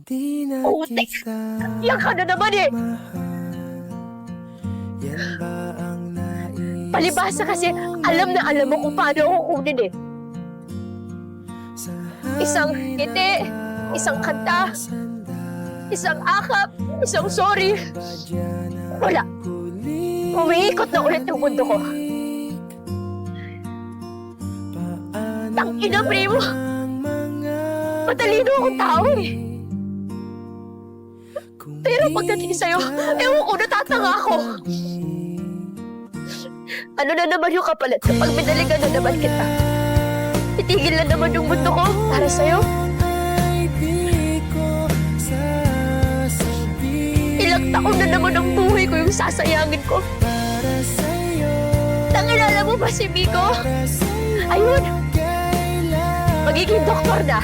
Di na Putik! kita Iyak ka na naman eh! mahal. Yan ba ang nais Palibhasa kasi alam na alam mo kung paano ako kunin eh. sa Isang hangin ngiti, na isang kanta, sanda? isang akap, isang sorry. Badya na Wala. huli Umiikot na ulit yung mundo ko. Paano Tangina, primo! ang mga Matalino akong tao eh. kung Pero di pagdating sa'yo, ka ewan ko, natatanga ako. Ano na naman yung kapalit kapag binalikan na naman kita? Itigil na naman yung mundo ko para sa'yo. ay di ko sasabihin Ilang taon na naman ang buhay ko yung sasayangin ko. para sa'yo, Nangilala mo ba si Miko? para sa'yo Ayun, kailan magiging doktor na.